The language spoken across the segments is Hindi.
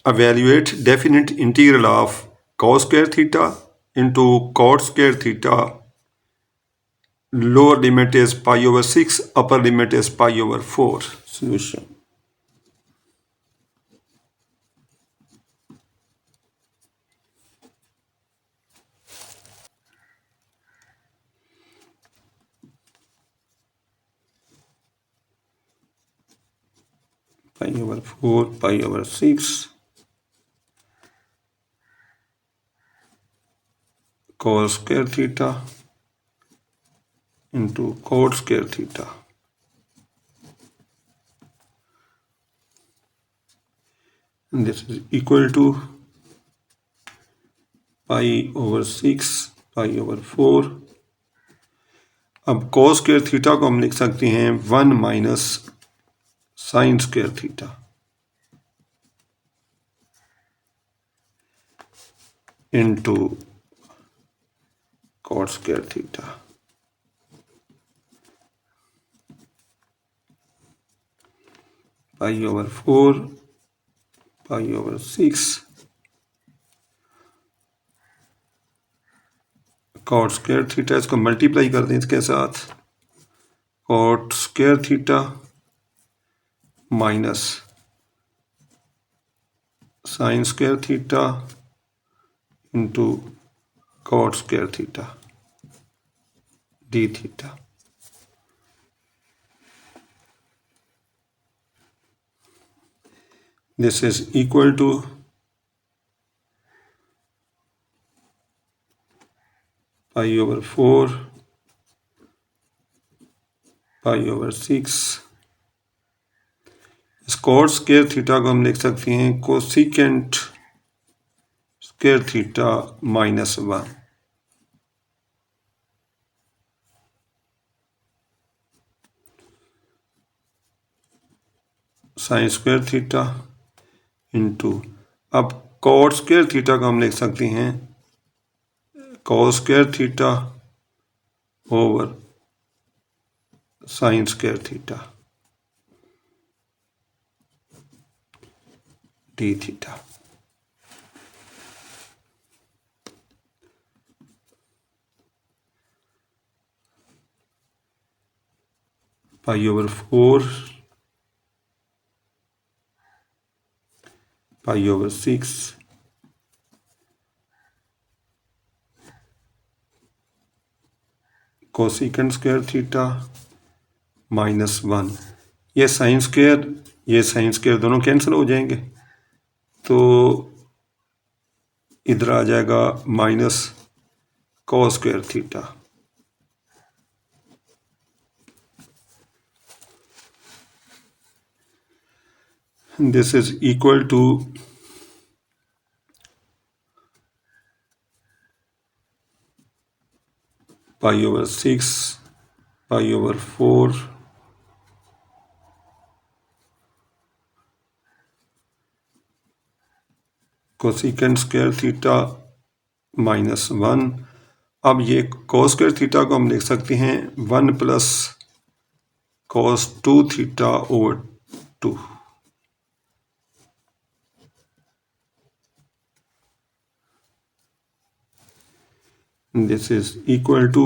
evaluate definite integral of cos square theta into cot square theta. Lower limit is pi over 6, upper limit is pi over 4. Solution. Pi over 4, pi over 6, cos square theta into cot square theta. And this is equal to pi over 6, pi over 4. अब cos square थीटा को हम लिख सकते हैं 1 minus sine square theta into cot square theta. Pi over 4, pi over 6, cot square theta. इसको मल्टीप्लाई कर दें इसके साथ, cot square theta minus sine square theta into cot square theta d theta. This is equal to pi over 4, pi over 6. इस cot square theta को हम लिख सकते हैं cosecant square theta minus 1. Sine square theta into, अब cot स्क्वायर थीटा को हम लिख सकते हैं cos square theta over sine square theta d theta. pi over 4, pi over 6, cosecant square theta minus 1. ये साइन स्क्वायर दोनों कैंसिल हो जाएंगे, तो इधर आ जाएगा minus cos square theta. This is equal to pi over 6, pi over 4, cosecant square theta minus 1. अब ये cos स्क्वायर थीटा को हम लिख सकते हैं 1 plus cos 2 theta over 2. This is equal to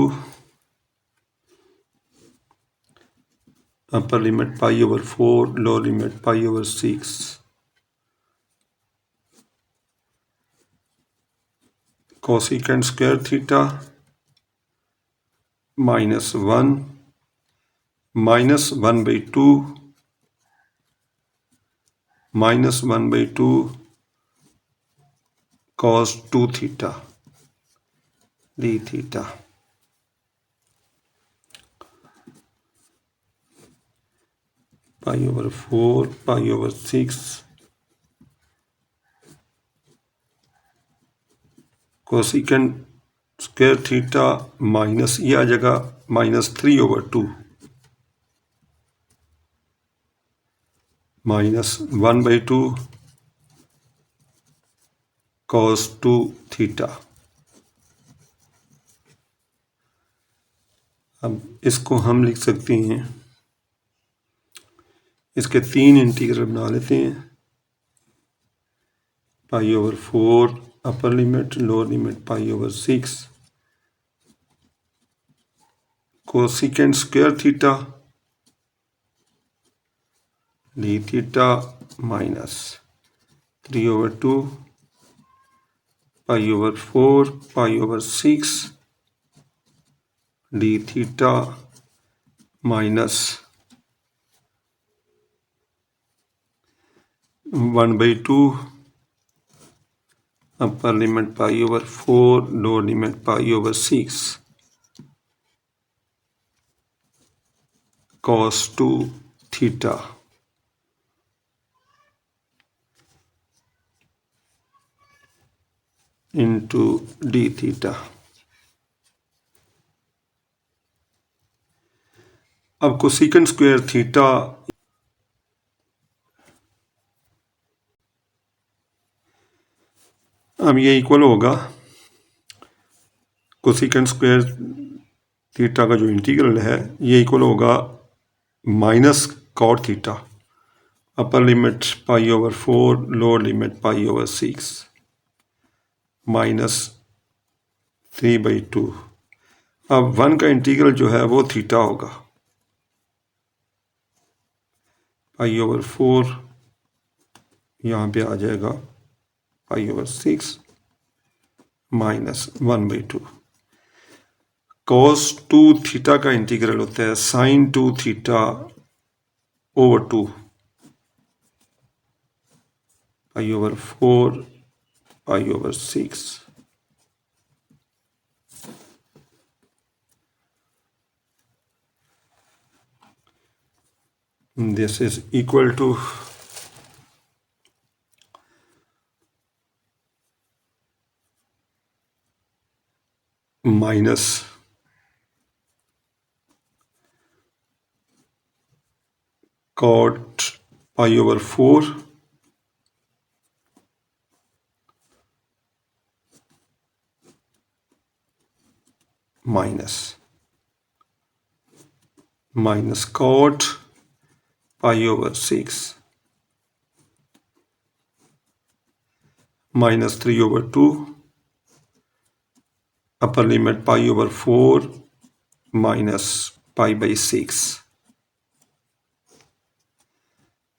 upper limit pi over 4, lower limit pi over 6. Cosecant square theta minus 1 minus 1 by 2 minus 1 by 2 cos 2 theta d theta. Pi over 4, pi over 6, cosecant square theta minus ये आ जाएगा minus 3 over 2 minus 1 by 2 cos 2 theta. अब इसको हम लिख सकते हैं, इसके 3 इंटीग्रल बना लेते हैं. पाई over 4 upper limit, lower limit pi over 6 cosecant square theta D theta minus 3 over 2 पाई ओवर 4 पाई ओवर 6 डी थीटा माइनस 1/2 अपर limit pi over 4 lower limit pi over 6 cos 2 theta into D theta. अब कोसिकेंट स्क्वायर थीटा अब ये इक्वल होगा कोसिकेंट स्क्वायर थीटा का जो इंटीग्रल है ये इक्वल होगा minus cot theta upper limit pi over 4 lower limit pi over 6 minus 3/2। अब 1 का इंटीग्रल जो है वो थीटा होगा पाई ओवर 4 यहाँ पे आ जाएगा पाई ओवर 6 माइनस 1/2। cos 2 थीटा का इंटीग्रल होता है sin 2 theta over 2 pi over 4 pi over 6। This is equal to minus cot pi over 4 minus cot pi over 6 minus 3 over 2 upper limit pi over 4 minus pi by 6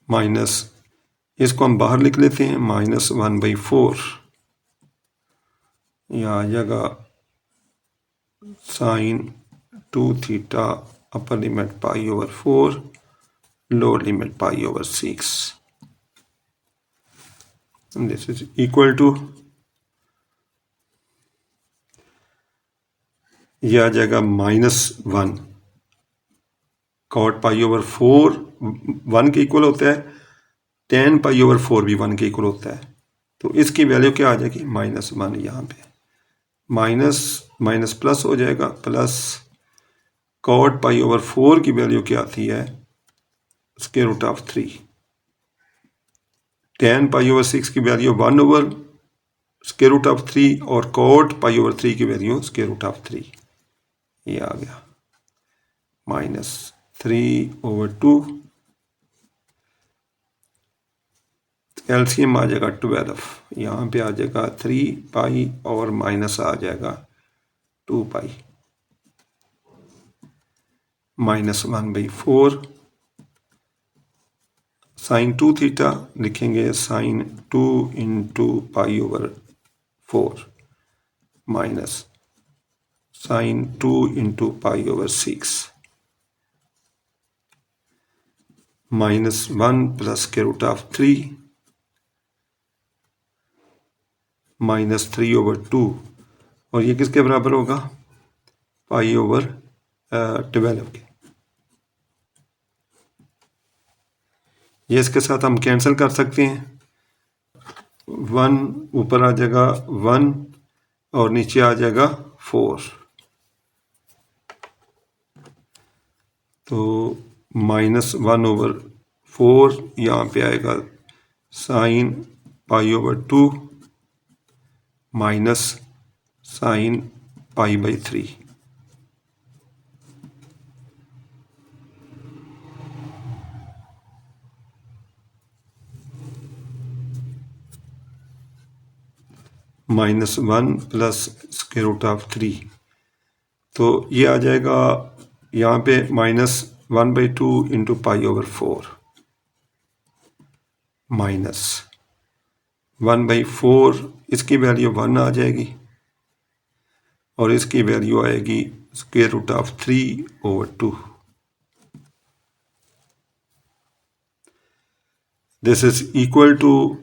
minus इसको हम बाहर लिख लेते हैं -1/4 यहाँ आ जाएगा sin 2 theta upper limit pi over 4 lower limit pi over 6 this is equal to यह आ जाएगा -1 कॉट पाई ओवर 4 1 के इक्वल होता है, tan पाई ओवर 4 भी 1 के इक्वल होता है, तो इसकी वैल्यू क्या आ जाएगी -1 यहाँ पे माइनस माइनस प्लस हो जाएगा प्लस कॉट पाई ओवर 4 की वैल्यू क्या आती है square root of 3 tan pi over 6 की value 1 over square root of 3 और कॉट पाई ओवर 3 की वैल्यू स्क्वायर रूट ऑफ 3 ये आ गया -3/2 एलसीएम आ जाएगा 12 यहाँ पे आ जाएगा 3 पाई और माइनस आ जाएगा 2 पाई -1/4 sin 2 थीटा लिखेंगे sin 2 into pi over 4 minus sin 2 into pi over 6 -1 plus के रूट ऑफ 3 -3/2 और ये किसके बराबर होगा पाई ओवर 12 के। ये इसके साथ हम कैंसिल कर सकते हैं 1 ऊपर आ जाएगा 1 और नीचे आ जाएगा 4 तो -1/4 यहाँ पे आएगा sin pi over 2 minus sin π/3 -1 plus square root of 3। तो ये आ जाएगा यहाँ पे -1/2 इंटू π/4 माइनस 1/4, इसकी वैल्यू 1 आ जाएगी और इसकी वैल्यू आएगी square root of 3/2। This is equal to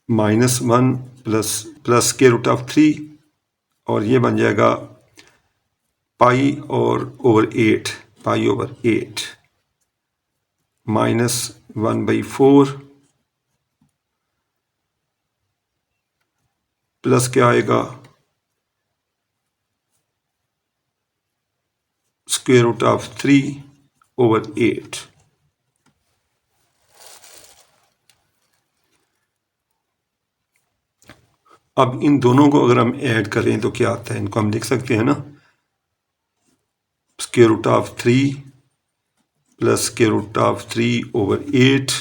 -1 plus square root of 3 और ये बन जाएगा π/8 -1/4 प्लस क्या आएगा स्क्वायर रूट ऑफ 3/8। अब इन दोनों को अगर हम ऐड करें तो क्या आता है, इनको हम लिख सकते हैं ना, square root of 3 plus square root of 3/8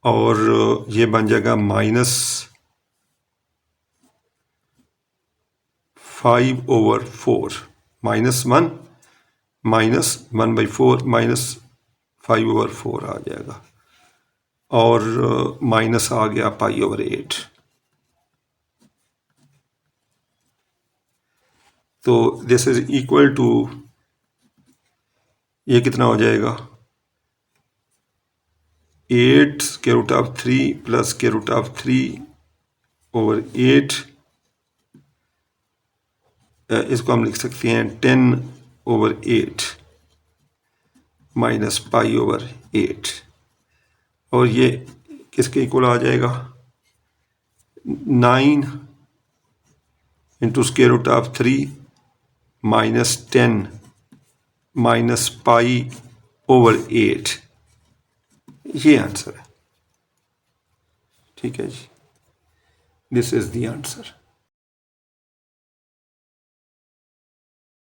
और ये बन जाएगा -5/4 -1 -1/4 -5/4 आ जाएगा और माइनस आ गया π/8। तो दिस इज इक्वल टू, ये कितना हो जाएगा 8 square root of 3 plus square root of 3/8, इसको हम लिख सकते हैं 10/8 माइनस π/8 और ये किसके इक्वल आ जाएगा 9 into square root of 3 -10 minus π/8। ये आंसर है। ठीक है जी, दिस इज द आंसर।